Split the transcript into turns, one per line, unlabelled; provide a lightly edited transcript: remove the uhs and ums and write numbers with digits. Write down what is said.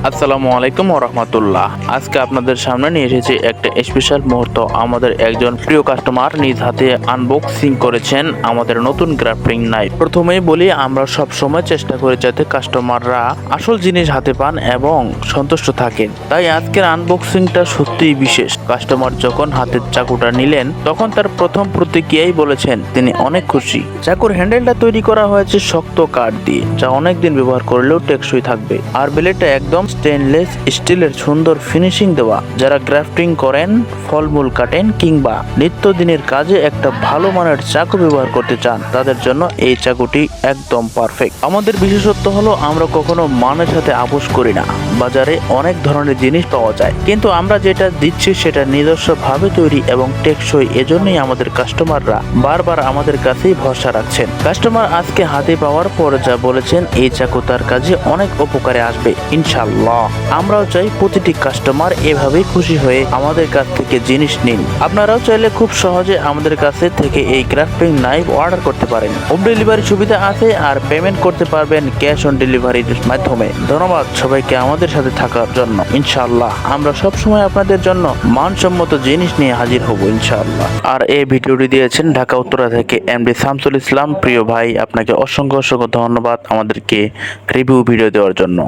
আসসালামু আলাইকুম ওয়া রাহমাতুল্লাহ। আজকে আপনাদের সামনে নিয়ে এসেছি একটা স্পেশাল মুহূর্ত। আমাদের একজন প্রিয় কাস্টমার নিজ হাতে আনবক্সিং করেছেন আমাদের নতুন গ্রাফটিং নাইফ। প্রথমেই বলি, আমরা সব সময় চেষ্টা করি যাতে কাস্টমাররা আসল জিনিস হাতে পান এবং সন্তুষ্ট থাকেন। তাই আজকের আনবক্সিংটা সত্যিই বিশেষ। কাস্টমার যখন হাতের চাকুটা নিলেন তখন তার প্রথম প্রতিক্রিয়াই বলেছেন তিনি অনেক খুশি। চাকুর হ্যান্ডেলটা তৈরি করা হয়েছে শক্ত কাঠ দিয়ে, যা অনেকদিন ব্যবহার করলেও টেকসই থাকবে। আর ব্লেডটা একদম স্টেনলেস স্টিলের সুন্দর ফিনিশিং দেওয়া। যারা গ্রাফটিং করেন, ফলমূল কাটেন কিংবা নিত্যদিনের কাজে একটা ভালো মানের চাকু ব্যবহার করতে চান, তাদের জন্য এই চাকুটি একদম পারফেক্ট। আমাদের বিশেষত্ব হলো আমরা কখনো মানের সাথে আপোষ করি না। বাজারে অনেক ধরনের জিনিস পাওয়া যায়, কিন্তু আমরা যেটা দিচ্ছি সেটা নিজস্বভাবে তৈরি এবং টেকসই। এজন্যই আমাদের কাস্টমাররা বারবার আমাদের কাছেই ভরসা রাখছেন। কাস্টমার আজকে হাতে পাওয়ার পর যা বলেছেন, এই চাকু তার কাজে অনেক উপকারে আসবে ইনশাআল্লাহ। আমরাও চাই প্রতিটি কাস্টমার এভাবেই খুশি হয়ে আমাদের কাছ থেকে জিনিস নিন। আপনারাও চাইলে খুব সহজে আমাদের কাছে থেকে এই গ্রাফটিং নাইফ অর্ডার করতে পারেন। হোম ডেলিভারি সুবিধা আছে আর পেমেন্ট করতে পারবেন ক্যাশ অন ডেলিভারির মাধ্যমে। ধন্যবাদ সবাইকে আমাদের সাথে থাকার জন্য। ইনশাআল্লাহ আমরা সব সময় আপনাদের জন্য মানসম্মত জিনিস নিয়ে হাজির হব ইনশাআল্লাহ। আর এই ভিডিওটি দিয়েছেন ঢাকা উত্তরা থেকে এমডি শামসুল ইসলাম। প্রিয় ভাই, আপনাকে অসংখ্য ধন্যবাদ আমাদেরকে রিভিউ ভিডিও দেওয়ার জন্য।